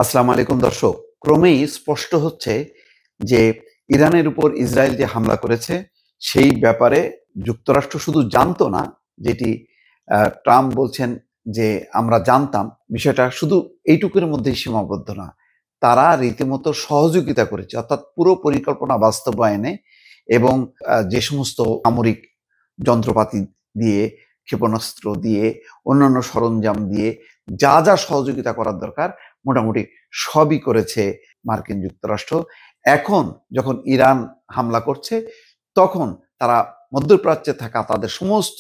আসসালামু আলাইকুম দর্শক। ক্রমেই স্পষ্ট হচ্ছে যে ইরানের উপর ইসরায়েল যে হামলা করেছে সেই ব্যাপারে যুক্তরাষ্ট্র শুধু জানতো না, যেটি ট্রাম্প বলছেন যে আমরা জানতাম, বিষয়টা শুধু এইটুকুর মধ্যেই সীমাবদ্ধ না। তারা রীতিমতো সহযোগিতা করেছে, অর্থাৎ পুরো পরিকল্পনা বাস্তবায়নে এবং যে সমস্ত সামরিক যন্ত্রপাতি দিয়ে, ক্ষেপণাস্ত্র দিয়ে, অন্যান্য সরঞ্জাম দিয়ে যা যা সহযোগিতা করার দরকার মোটামুটি সবই করেছে মার্কিন যুক্তরাষ্ট্র। এখন যখন ইরান হামলা করছে তখন তারা মধ্যপ্রাচ্যে থাকা তাদের সমস্ত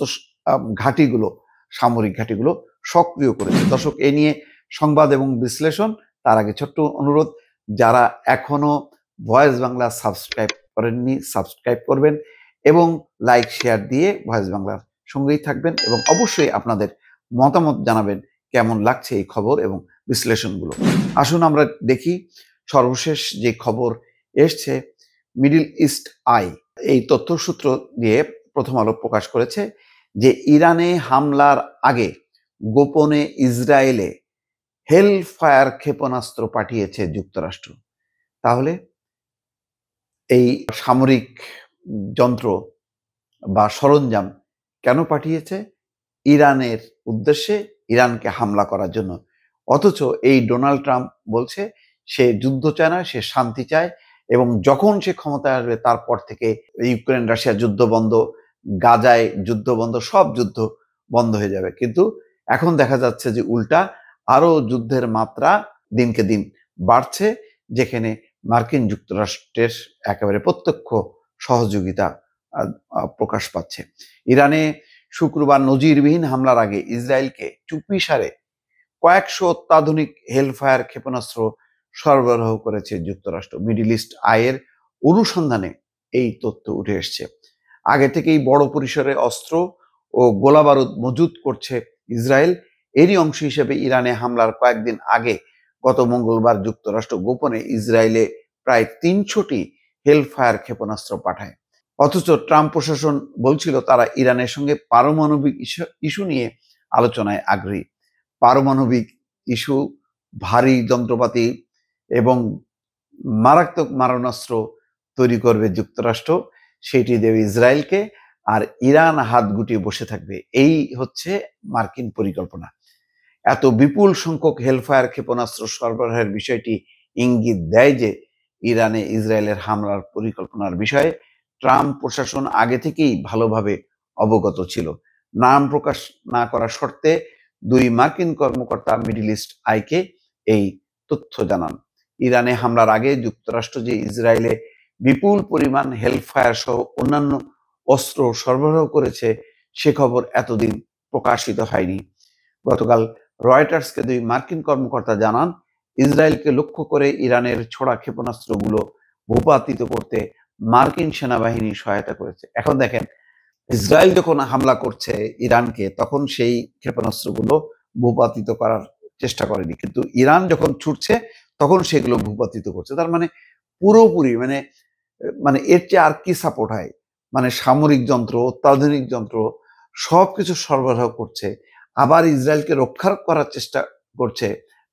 ঘাঁটিগুলো, সামরিক ঘাঁটিগুলো সক্রিয় করেছে। দর্শক, এ নিয়ে সংবাদ এবং বিশ্লেষণ। তার আগে ছোট্ট অনুরোধ, যারা এখনো ভয়েস বাংলা সাবস্ক্রাইব করেননি সাবস্ক্রাইব করবেন এবং লাইক শেয়ার দিয়ে ভয়েস বাংলার সঙ্গেই থাকবেন এবং অবশ্যই আপনাদের মতামত জানাবেন কেমন লাগছে এই খবর এবং বিশ্লেষণগুলো। আসুন আমরা দেখি সর্বশেষ যে খবর এসছে। মিডল ইস্ট আই এই তথ্যসূত্র দিয়ে প্রথম আলো প্রকাশ করেছে যে ইরানে হামলার আগে গোপনে ইসরায়েলে হেল ফায়ার ক্ষেপণাস্ত্র পাঠিয়েছে যুক্তরাষ্ট্র। তাহলে এই সামরিক যন্ত্র বা সরঞ্জাম কেন পাঠিয়েছে? ইরানের উদ্দেশ্যে, ইরানকে হামলা করার জন্য। অথচ এই ডোনাল্ড ট্রাম্প বলছে সে যুদ্ধ চায় না, সে শান্তি চায় এবং যখন সে ক্ষমতায় আসবে তারপর থেকে ইউক্রেন রাশিয়া যুদ্ধ বন্ধ, গাজায় যুদ্ধ বন্ধ, সব যুদ্ধ বন্ধ হয়ে যাবে। কিন্তু এখন দেখা যাচ্ছে যে উল্টা আরো যুদ্ধের মাত্রা দিনকে দিন বাড়ছে, যেখানে মার্কিন যুক্তরাষ্ট্রের একেবারে প্রত্যক্ষ সহযোগিতা প্রকাশ পাচ্ছে। ইরানে শুক্রবার নজিরবিহীন হামলার আগে ইসরায়েলকে চুপিসারে কয়েকশো অত্যাধুনিক হেলফায়ার ক্ষেপণাস্ত্র সরবরাহ করেছে যুক্তরাষ্ট্র। মিডল ইস্ট আইয়ের অনুসন্ধানে এই তথ্য উঠে এসছে। আগে থেকেই বড় পরিসরে অস্ত্র ও গোলাবারুদ মজুত করছে ইসরায়েল। এরই অংশ হিসেবে ইরানে হামলার কয়েকদিন আগে গত মঙ্গলবার যুক্তরাষ্ট্র গোপনে ইসরায়েলে প্রায় ৩০০টি হেলফায়ার ক্ষেপণাস্ত্র পাঠায়। অথচ ট্রাম্প প্রশাসন বলছিল তারা ইরানের সঙ্গে পারমাণবিক ইস্যু নিয়ে আলোচনায় আগ্রহী। পারমাণবিক ইস্যু, ভারী যন্ত্রপাতি এবং মারাত্মক মারণাস্ত্র তৈরি করবে যুক্তরাষ্ট্র, সেটি দেবে ইসরায়েলকে, আর ইরান হাত গুটিয়ে বসে থাকবে। এই হচ্ছে মার্কিন পরিকল্পনা। এত বিপুল সংখ্যক হেলফায়ার ক্ষেপণাস্ত্র সরবরাহের বিষয়টি ইঙ্গিত দেয় যে ইরানে ইসরায়েলের হামলার পরিকল্পনার বিষয়ে ট্রাম্প প্রশাসন আগে থেকেই ভালোভাবে অবগত ছিল। নাম প্রকাশ না করার শর্তে দুই মার্কিন কর্মকর্তা মিডল ইস্ট আইকে এই তথ্য জানান। ইরানে হামলার আগে যুক্তরাষ্ট্র যে ইসরায়েলে বিপুল পরিমাণ হেলফায়ার সহ অন্যান্য অস্ত্র সরবরাহ করেছে সে খবর এতদিন প্রকাশিত হয়নি। গতকাল রয়টার্সকে দুই মার্কিন কর্মকর্তা জানান, ইসরায়েলকে লক্ষ্য করে ইরানের ছোড়া ক্ষেপণাস্ত্রগুলো ভূপাতিত করতে মার্কিন সেনাবাহিনী সহায়তা করেছে। এখন দেখেন, ইসরায়েল যখন হামলা করছে ইরানকে তখন সেই ক্ষেপণাস্ত্রগুলো ভূপাতিত করার চেষ্টা করেনি, কিন্তু ইরান যখন ছুটছে তখন সেগুলো ভূপাতিত করছে। তার মানে পুরোপুরি মানে মানে এর চেয়ে আর কি সাপোর্ট হয়? মানে সামরিক যন্ত্র, অত্যাধুনিক যন্ত্র সবকিছু সরবরাহ করছে, আবার ইসরায়েলকে রক্ষা করার চেষ্টা করছে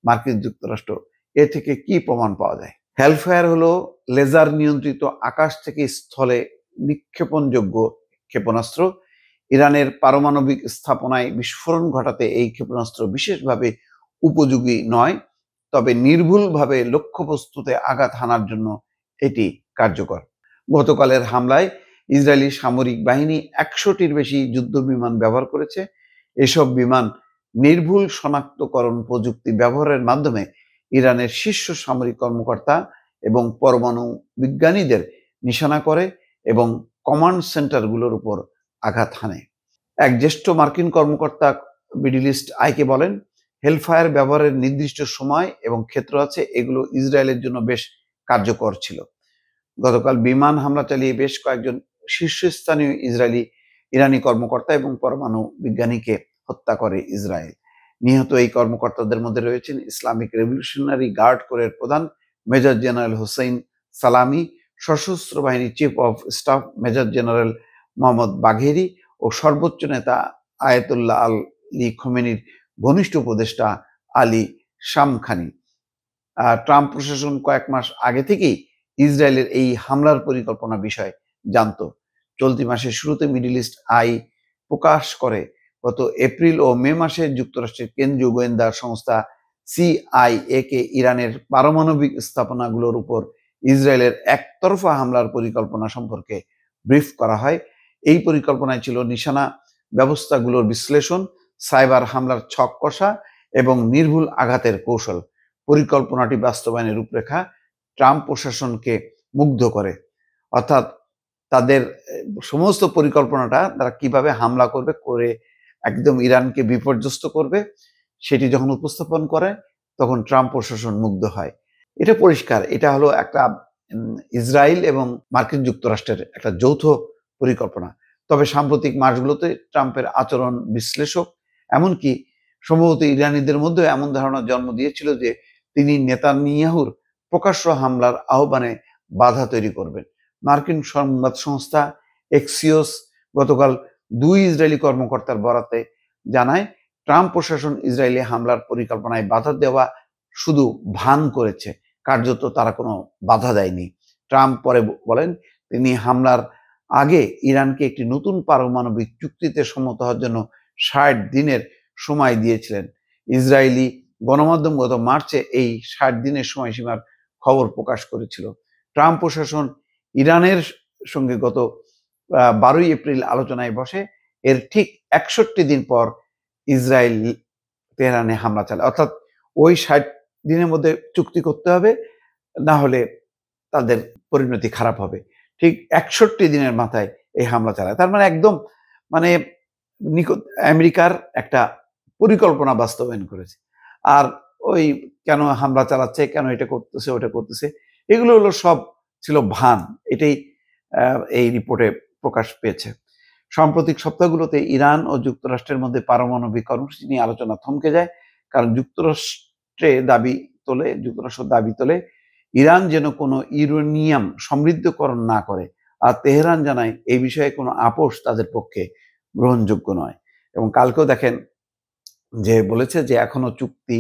মার্কিন যুক্তরাষ্ট্র। এ থেকে কি প্রমাণ পাওয়া যায়? হেলফায়ার হলো লেজার নিয়ন্ত্রিত আকাশ থেকে স্থলে নিক্ষেপণযোগ্য ক্ষেপণাস্ত্র। ইরানের পারমাণবিক স্থাপনায় বিস্ফোরণ ঘটাতে এই ক্ষেপণাস্ত্র বিশেষভাবে উপযোগী নয়, তবে নির্ভুলভাবে লক্ষ্যবস্তুতে আঘাত হানার জন্য এটি কার্যকর। গতকালের হামলায় ইসরায়েলি সামরিক বাহিনী ১০০টির বেশি যুদ্ধ বিমান ব্যবহার করেছে। এসব বিমান নির্ভুল শনাক্তকরণ প্রযুক্তি ব্যবহারের মাধ্যমে ইরানের শীর্ষ সামরিক কর্মকর্তা এবং পরমাণু বিজ্ঞানীদের নিশানা করে এবং কমান্ড সেন্টারগুলোর উপর আঘাত হানে। এক জ্যেষ্ঠ মার্কিন কর্মকর্তা মিডল ইস্ট আইকে বলেন, হেলফায়ার ব্যবহারের নির্দিষ্ট সময় এবং ক্ষেত্র আছে, এগুলো ইসরায়েলের জন্য বেশ কার্যকর ছিল। গতকাল বিমান হামলা চালিয়ে বেশ কয়েকজন শীর্ষস্থানীয় ইরানি কর্মকর্তা এবং পরমাণু বিজ্ঞানীকে হত্যা করে ইসরায়েল। নিহত এই কর্মকর্তাদের মধ্যে রয়েছেন ইসলামিক রেভলিউশনারি গার্ড কোরের প্রধান মেজর জেনারেল হোসেইন সালামি, সশস্ত্র বাহিনী chief of staff major general Mohammad Bagheri ও সর্বোচ্চ নেতা আয়াতুল্লাহ আলী খোমেনির ঘনিষ্ঠ উপদেষ্টা আলী শামখানি। ট্রাম্প প্রশাসন কয়েক মাস আগে থেকেই ইসরায়েলের এই হামলার পরিকল্পনা বিষয়ে জানত। চলতি মাসের শুরুতে মিডল ইস্ট আই প্রকাশ করে গত এপ্রিল ও মে মাসে যুক্তরাষ্ট্রের কেন্দ্রীয় গোয়েন্দা সংস্থা সিআইএ কে ইরানের পারমাণবিক স্থাপনাগুলোর উপর ইসরায়েলের একতরফা হামলার পরিকল্পনা সম্পর্কে ব্রিফ করা হয়। এই পরিকল্পনায় ছিল নিশানা ব্যবস্থাগুলোর বিশ্লেষণ, সাইবার হামলার ছক কষা এবং নির্ভুল আঘাতের কৌশল। পরিকল্পনাটি বাস্তবায়নের রূপরেখা ট্রাম্প প্রশাসনকে মুগ্ধ করে, অর্থাৎ তাদের সমস্ত পরিকল্পনাটা তারা কিভাবে হামলা করবে, করে একদম ইরানকে বিপর্যস্ত করবে, সেটি যখন উপস্থাপন করে তখন ট্রাম্প প্রশাসন মুগ্ধ হয়। এটা পরিষ্কার, এটা হলো একটা ইসরায়েল এবং মার্কিন যুক্তরাষ্ট্রের একটা যৌথ পরিকল্পনা। তবে সাম্প্রতিক মাসগুলোতে ট্রাম্পের আচরণ বিশ্লেষক, এমনকি সম্ভবত ইরানিদের মধ্যে এমন ধারণা জন্ম দিয়েছিল যে তিনি নেতানিয়াহুর প্রকাশ্য হামলার আহ্বানে বাধা তৈরি করবেন। মার্কিন সংবাদ সংস্থা এক্সিওস গতকাল 2 ইসরায়েলি কর্মকর্তার বরাতে জানায়, ট্রাম্প প্রশাসন ইসরায়েলি হামলার পরিকল্পনায় বাধা দেওয়া শুধু ভান করেছে, কার্যত তারা কোনো বাধা দেয়নি। ট্রাম্প পরে বলেন তিনি হামলার আগে ইরানকে একটি নতুন পারমাণবিক চুক্তিতে সম্মত হওয়ার জন্য 60 দিনের সময় দিয়েছিলেন। ইসরায়েলি গণমাধ্যম গত মার্চে এই 60 দিনের সময়সীমার খবর প্রকাশ করেছিল। ট্রাম্প প্রশাসন ইরানের সঙ্গে গত 12 এপ্রিল আলোচনায় বসে। এর ঠিক 61 দিন পর ইসরায়েল তেহরানে হামলা চালায়, অর্থাৎ ওই 60 দিনের মধ্যে চুক্তি করতে হবে, না হলে তাদের পরিণতি খারাপ হবে। ঠিক 61 দিনের মাথায় এই হামলা চালায়। তার মানে একদম মানে নিকট আমেরিকার একটা পরিকল্পনা বাস্তবায়ন করেছে। আর ওই কেন হামলা চালাচ্ছে, কেন এটা করতেছে, ওটা করতেছে, এগুলো হলো সব ছিল ভান। এটাই এই রিপোর্টে প্রকাশ পেয়েছে। সাম্প্রতিক সপ্তাহগুলোতে ইরান ও যুক্তরাষ্ট্রের মধ্যে পারমাণবিক কর্মসূচি নিয়ে আলোচনা থমকে যায়, কারণ যুক্তরাষ্ট্র দাবি তোলে ইরান যেন কোনো ইউরেনিয়াম সমৃদ্ধকরণ না করে। আর তেহরান জানায় এই বিষয়ে কোনো আপোষ তাদের পক্ষে গ্রহণযোগ্য নয়। এবং কালকেও দেখেন যে বলেছে যে এখনো চুক্তি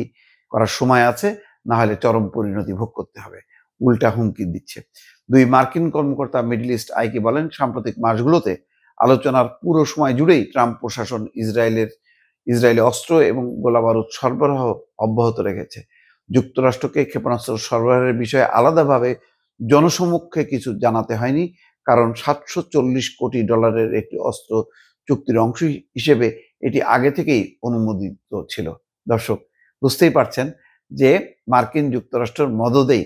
করার সময় আছে, না হলে চরম পরিণতি ভোগ করতে হবে, উল্টা হুমকি দিচ্ছে। 2 মার্কিন কর্মকর্তা মিডল ইস্ট আইকে বলেন, সাম্প্রতিক মাসগুলোতে আলোচনার পুরো সময় জুড়েই ট্রাম্প প্রশাসন ইসরায়েলে অস্ত্র এবং গোলাবারুদ সরবরাহ অব্যাহত রেখেছে। যুক্তরাষ্ট্রকে ক্ষেপণাস্ত্র সরবরাহের বিষয়ে আলাদাভাবে জনসমক্ষে কিছু জানাতে হয়নি, কারণ $740 কোটি একটি অস্ত্র চুক্তির অংশ হিসেবে এটি আগে থেকেই অনুমোদিত ছিল। দর্শক, বুঝতেই পারছেন যে মার্কিন যুক্তরাষ্ট্রের মদদেই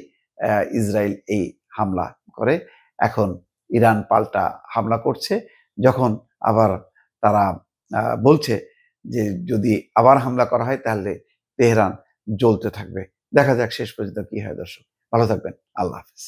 ইসরায়েল এই হামলা করে। এখন ইরান পাল্টা হামলা করছে, যখন আবার তারা বলছে যে যদি আবার হামলা করা হয় তাহলে তেহরান জ্বলতে থাকবে। দেখা যাক শেষ পর্যন্ত কি হয়। দর্শক, ভালো থাকবেন। আল্লাহ হাফেজ।